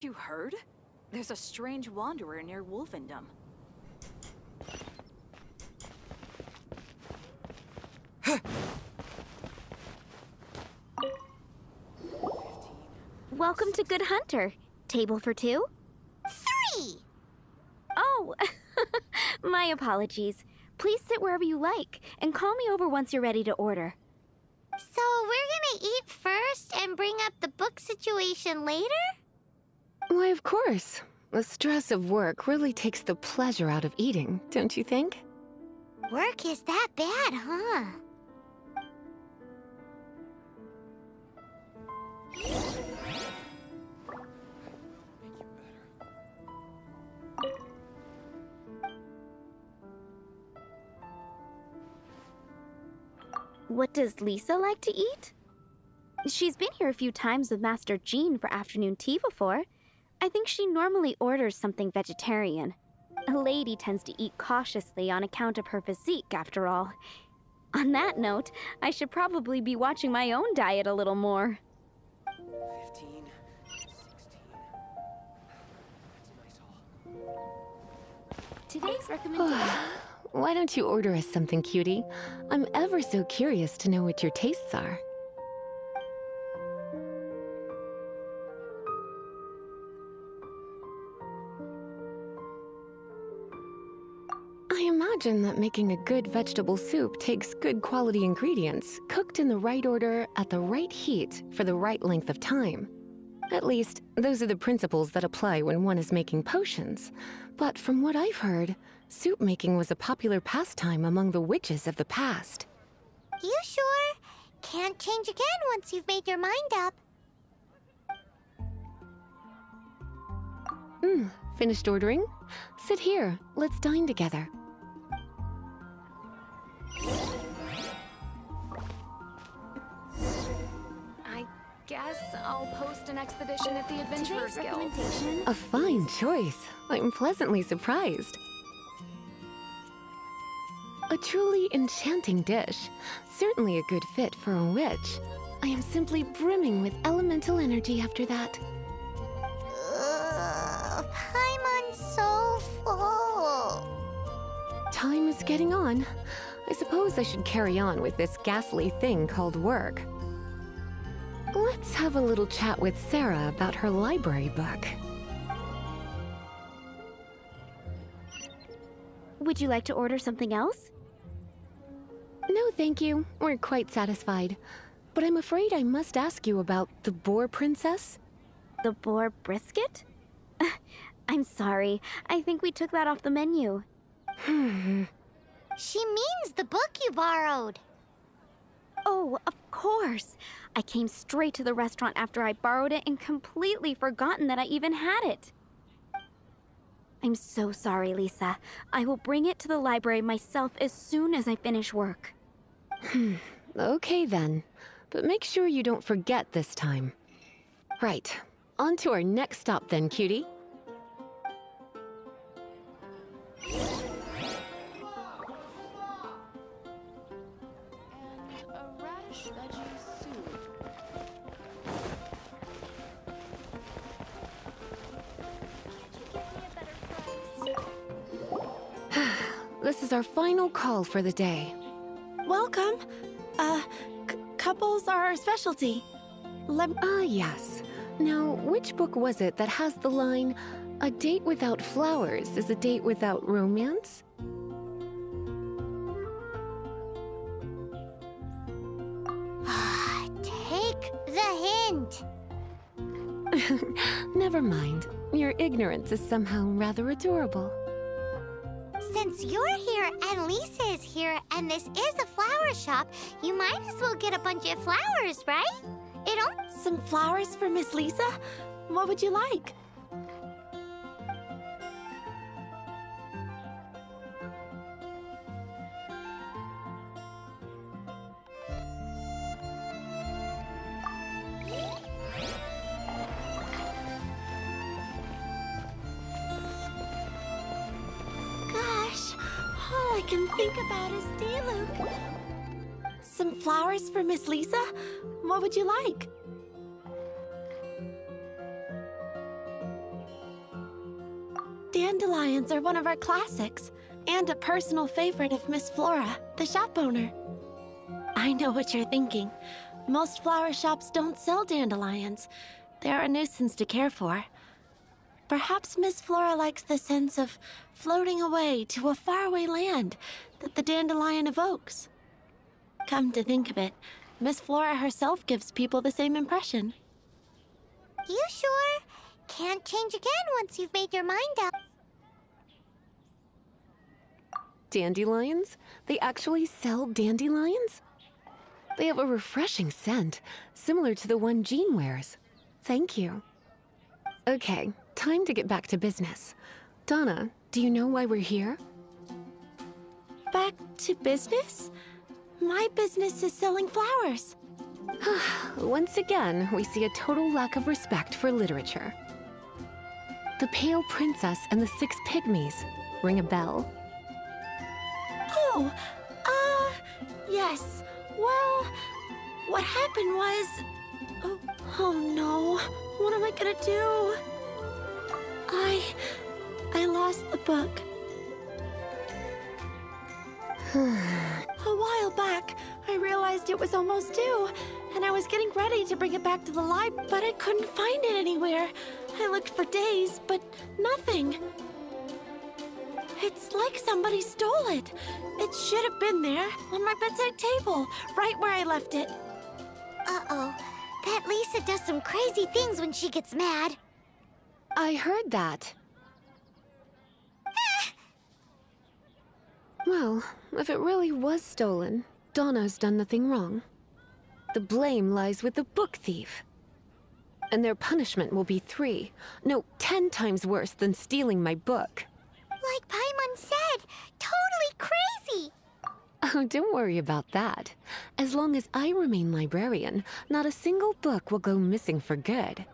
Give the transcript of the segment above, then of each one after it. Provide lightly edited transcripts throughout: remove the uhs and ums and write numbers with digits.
You heard? There's a strange wanderer near Wolfendom. Welcome to Good Hunter. Table for two? 3! Oh, my apologies. Please sit wherever you like, and call me over once you're ready to order. So we're gonna eat first and bring up the book situation later? Why, of course. The stress of work really takes the pleasure out of eating, don't you think? Work is that bad, huh? What does Lisa like to eat? She's been here a few times with Master Jean for afternoon tea before. I think she normally orders something vegetarian. A lady tends to eat cautiously on account of her physique, after all. On that note, I should probably be watching my own diet a little more. 15, 16. That's a nice haul. Today's recommendation... Why don't you order us something, cutie? I'm ever so curious to know what your tastes are. I imagine that making a good vegetable soup takes good quality ingredients, cooked in the right order, at the right heat, for the right length of time. At least, those are the principles that apply when one is making potions. But from what I've heard, soup making was a popular pastime among the witches of the past. You sure? Can't change again once you've made your mind up. Finished ordering? Sit here, let's dine together. I guess I'll post an expedition at the Adventurers Guild. A fine choice. I'm pleasantly surprised. A truly enchanting dish. Certainly a good fit for a witch. I am simply brimming with elemental energy after that. I'm so full. Time is getting on. I suppose I should carry on with this ghastly thing called work. Let's have a little chat with Sarah about her library book. Would you like to order something else? No, thank you. We're quite satisfied. But I'm afraid I must ask you about the boar princess. The boar brisket? I'm sorry. I think we took that off the menu. She means the book you borrowed. Oh, of course. I came straight to the restaurant after I borrowed it and completely forgotten that I even had it. I'm so sorry, Lisa. I will bring it to the library myself as soon as I finish work. Okay then. But make sure you don't forget this time. Right. On to our next stop then, cutie. A radish veggie soup. This is our final call for the day. Welcome. Couples are our specialty. Yes. Now, which book was it that has the line, "A date without flowers is a date without romance"? Take the hint. Never mind. Your ignorance is somehow rather adorable. Since you're here and Lisa is here and this is a flower shop, you might as well get a bunch of flowers, right? Some flowers for Miss Lisa? What would you like? Gosh, all I can think about is Diluc. Some flowers for Miss Lisa? What would you like? dandelions are one of our classics, and a personal favorite of Miss Flora, the shop owner. I know what you're thinking. Most flower shops don't sell dandelions. They're a nuisance to care for. Perhaps Miss Flora likes the sense of floating away to a faraway land that the dandelion evokes. Come to think of it, Miss Flora herself gives people the same impression. You sure? Can't change again once you've made your mind up. Dandelions? They actually sell dandelions? They have a refreshing scent, similar to the one Jean wears. Thank you. Okay, time to get back to business. Donna, do you know why we're here? Back to business? My business is selling flowers. Once again, we see a total lack of respect for literature. The Pale Princess and the Six Pygmies. Ring a bell? Oh, yes. Well, what happened was... Oh no, what am I gonna do? I lost the book. A while back, I realized it was almost due, and I was getting ready to bring it back to the library, but I couldn't find it anywhere. I looked for days, but nothing. It's like somebody stole it. It should have been there, on my bedside table, right where I left it. Uh-oh. That Lisa does some crazy things when she gets mad. I heard that. Well, if it really was stolen, Donna's done nothing wrong. The blame lies with the book thief. And their punishment will be 10 times worse than stealing my book. Like Paimon said, totally crazy! Oh, don't worry about that. As long as I remain librarian, not a single book will go missing for good.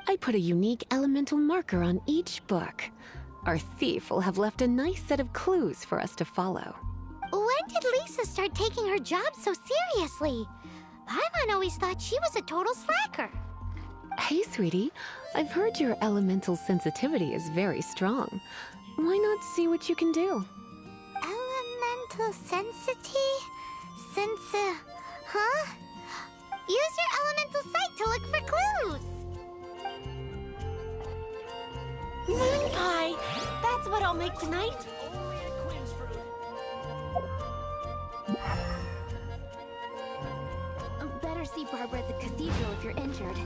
I put a unique elemental marker on each book. Our thief will have left a nice set of clues for us to follow. When did Lisa start taking her job so seriously? Paimon always thought she was a total slacker. Hey, sweetie. I've heard your elemental sensitivity is very strong. Why not see what you can do? Elemental sensity? Huh? Use your elemental sight to look for clues! Moon pie! That's what I'll make tonight. Better see Barbara at the cathedral if you're injured.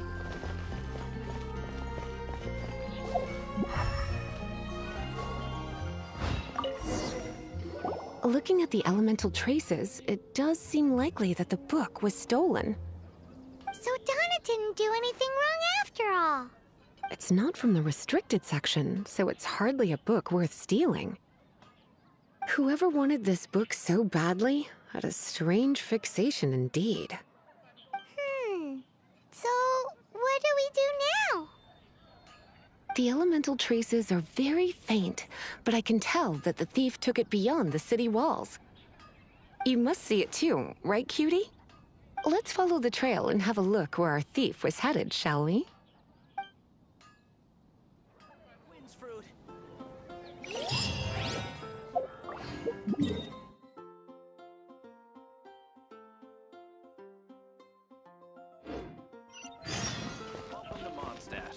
Looking at the elemental traces, it does seem likely that the book was stolen. So Donna didn't do anything wrong after all. It's not from the restricted section, so it's hardly a book worth stealing. Whoever wanted this book so badly had a strange fixation indeed. So what do we do now? The elemental traces are very faint, but I can tell that the thief took it beyond the city walls. You must see it too, right, cutie? Let's follow the trail and have a look where our thief was headed, shall we? Queen's fruit. Welcome to Mondstadt.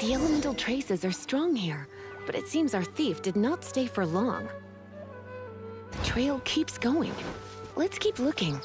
The elemental traces are strong here, but it seems our thief did not stay for long. The trail keeps going. Let's keep looking.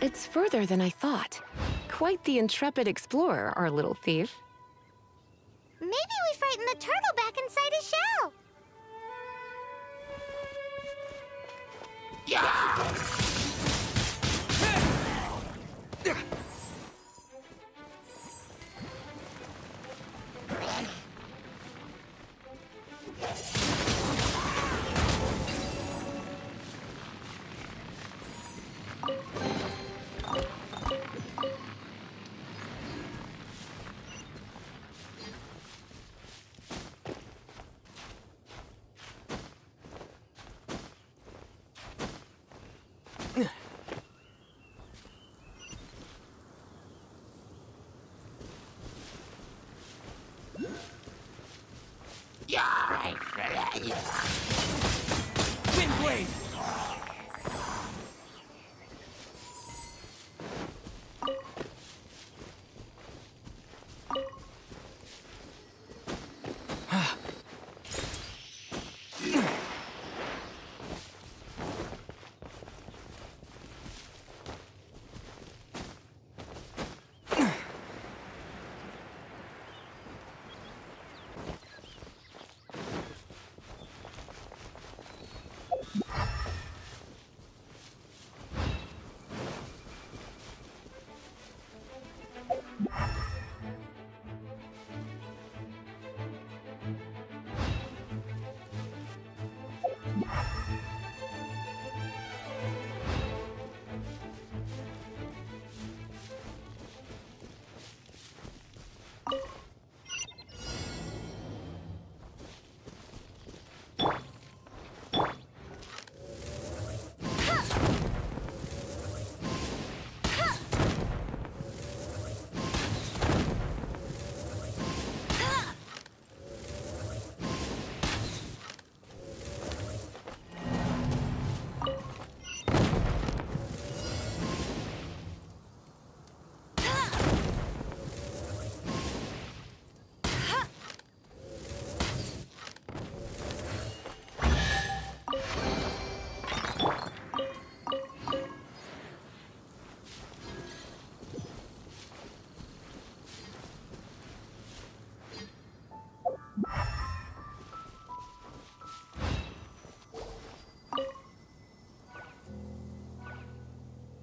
It's further than I thought. Quite the intrepid explorer, our little thief. Maybe we frightened the turtle back inside his shell. Windblade!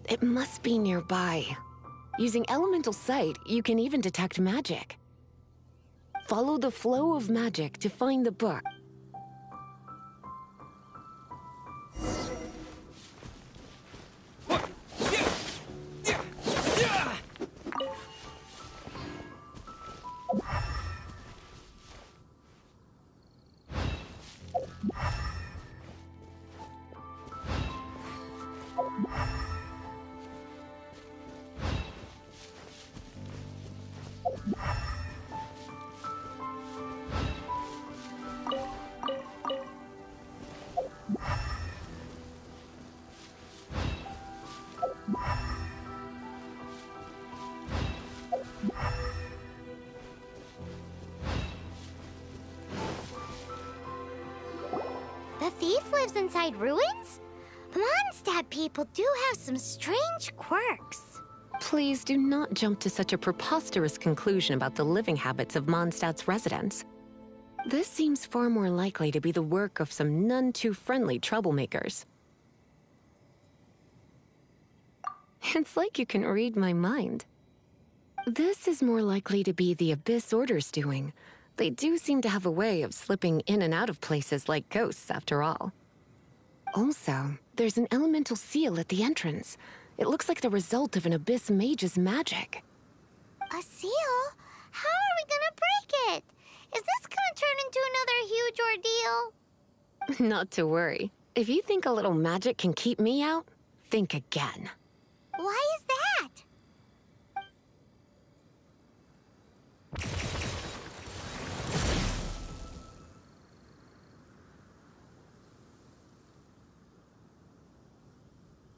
It must be nearby. Using elemental sight, you can even detect magic. Follow the flow of magic to find the book. The thief lives inside ruins? The Mondstadt people do have some strange quirks. Please do not jump to such a preposterous conclusion about the living habits of Mondstadt's residents. This seems far more likely to be the work of some none-too-friendly troublemakers. It's like you can read my mind. This is more likely to be the Abyss Order's doing. They do seem to have a way of slipping in and out of places like ghosts, after all. Also, there's an elemental seal at the entrance. It looks like the result of an Abyss mage's magic. A seal? How are we gonna break it? Is this gonna turn into another huge ordeal? Not to worry. If you think a little magic can keep me out, think again. Why is that?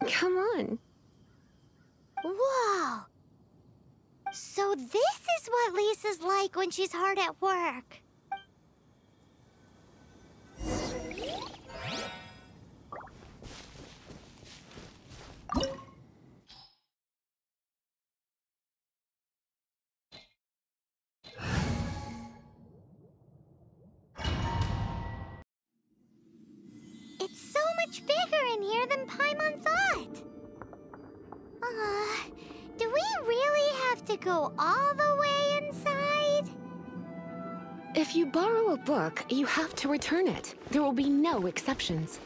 Come on. Whoa! So this is what Lisa's like when she's hard at work. much bigger in here than Paimon thought. Do we really have to go all the way inside? If you borrow a book, you have to return it. There will be no exceptions.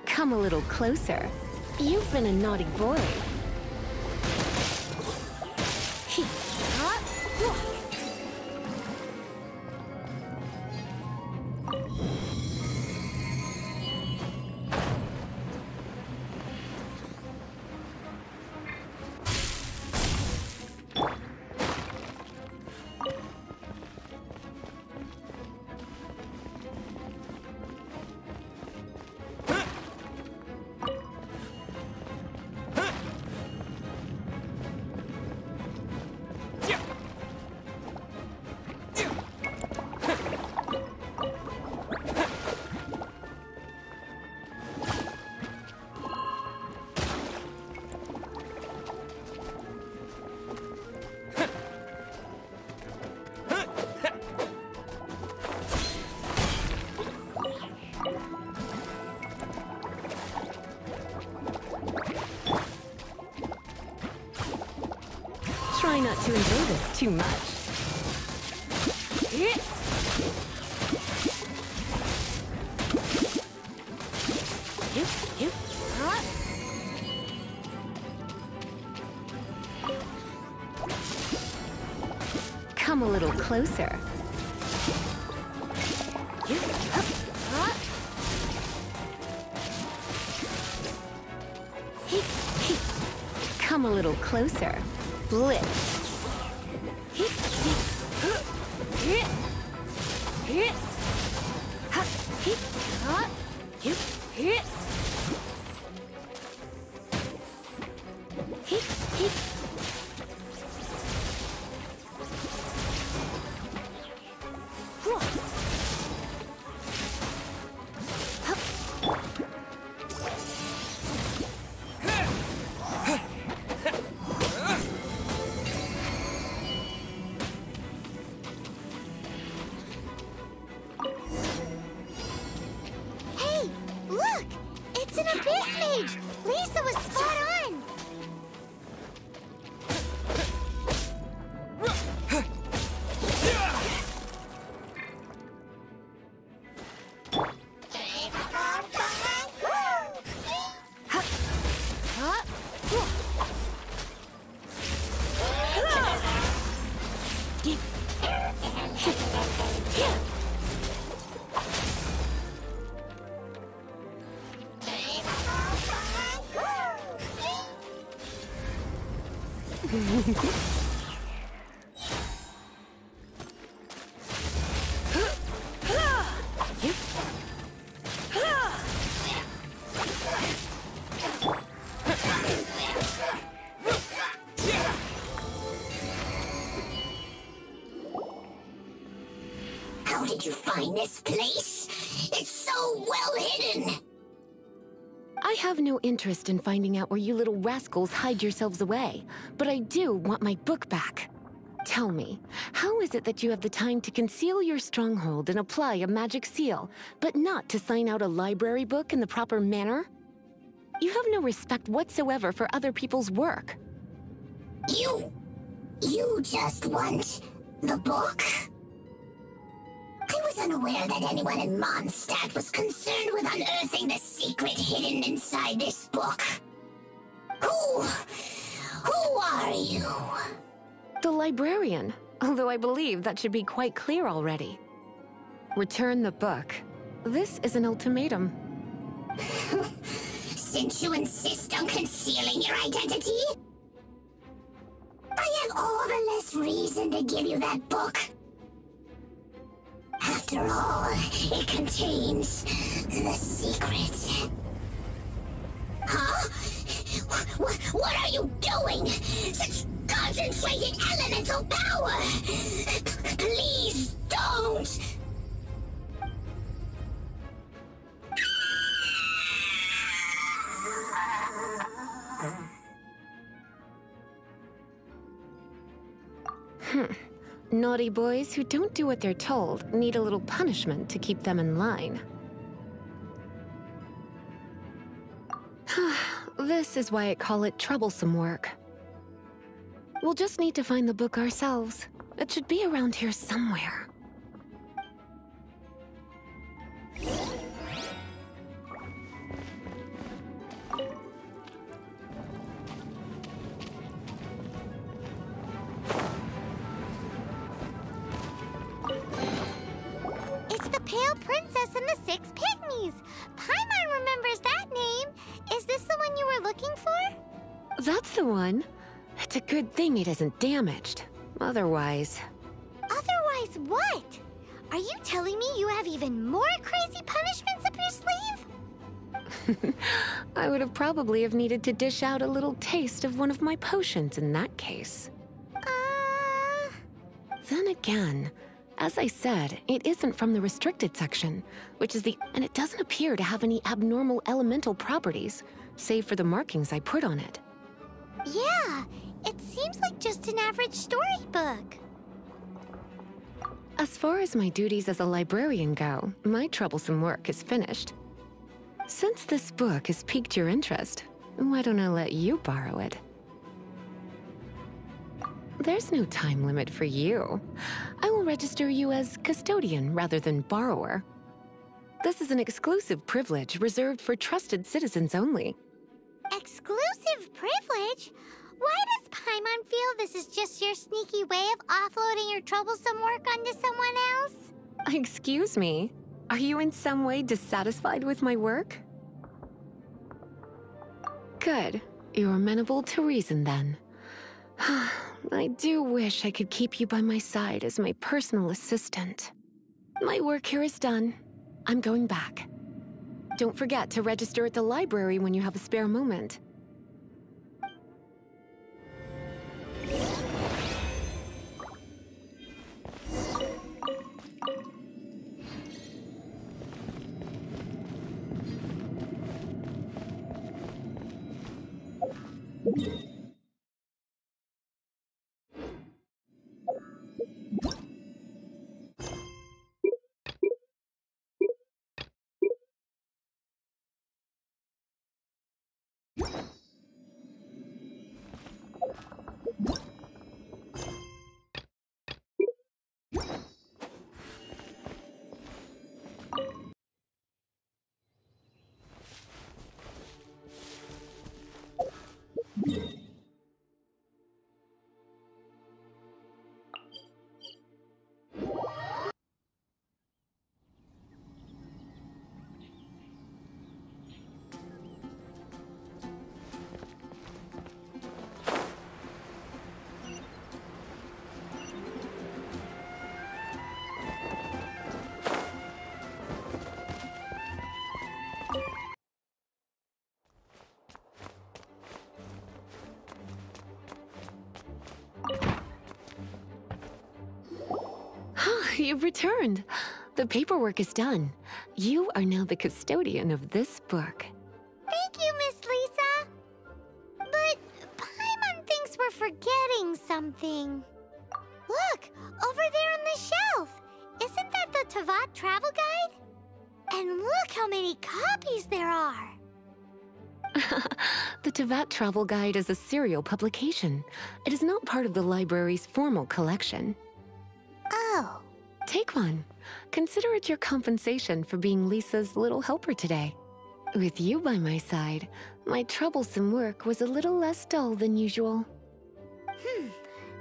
Come a little closer. You've been a naughty boy. not to enjoy this too much. Come a little closer. Come a little closer. Blitz. How did you find this place? It's so well hidden! I have no interest in finding out where you little rascals hide yourselves away, but I do want my book back. Tell me, how is it that you have the time to conceal your stronghold and apply a magic seal, but not to sign out a library book in the proper manner? You have no respect whatsoever for other people's work. You just want the book? I was unaware that anyone in Mondstadt was concerned with unearthing the secret hidden inside this book. Who are you? The librarian, although I believe that should be quite clear already. Return the book. This is an ultimatum. Since you insist on concealing your identity, I have all the less reason to give you that book. After all, it contains the secret. Huh? What are you doing? Such concentrated elemental power! Please don't! Naughty boys who don't do what they're told need a little punishment to keep them in line. This is why I call it troublesome work. We'll just need to find the book ourselves. It should be around here somewhere. It's the Pale Princess and the Six Pygmies! Paimon remembers that name! Is this the one you were looking for? That's the one. It's a good thing it isn't damaged. Otherwise... Otherwise what? Are you telling me you have even more crazy punishments up your sleeve? I would have probably have needed to dish out a little taste of one of my potions in that case. Then again, as I said, it isn't from the restricted section, which is and it doesn't appear to have any abnormal elemental properties, save for the markings I put on it. Yeah, it seems like just an average storybook. As far as my duties as a librarian go, my troublesome work is finished. Since this book has piqued your interest, why don't I let you borrow it? There's no time limit for you. I will register you as custodian rather than borrower. This is an exclusive privilege reserved for trusted citizens only. Exclusive privilege? Why does Paimon feel this is just your sneaky way of offloading your troublesome work onto someone else? Excuse me, are you in some way dissatisfied with my work? Good. You're amenable to reason then. I do wish I could keep you by my side as my personal assistant. My work here is done. I'm going back. Don't forget to register at the library when you have a spare moment. You've returned. The paperwork is done. You are now the custodian of this book. Thank you, Miss Lisa. But Paimon thinks we're forgetting something. Look, over there on the shelf. Isn't that the Teyvat travel guide? And look how many copies there are. The Teyvat Travel Guide is a serial publication. It is not part of the library's formal collection. Oh. Take one. Consider it your compensation for being Lisa's little helper today. With you by my side, my troublesome work was a little less dull than usual.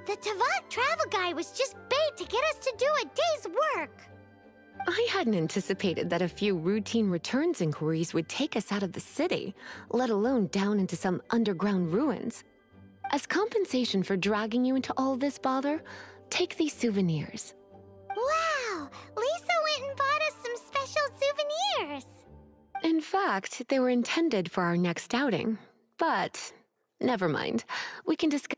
The Teyvat travel guide was just bait to get us to do a day's work. I hadn't anticipated that a few routine returns inquiries would take us out of the city, let alone down into some underground ruins. As compensation for dragging you into all this bother, take these souvenirs. Wow! Lisa went and bought us some special souvenirs! In fact, they were intended for our next outing. But, never mind. We can discuss...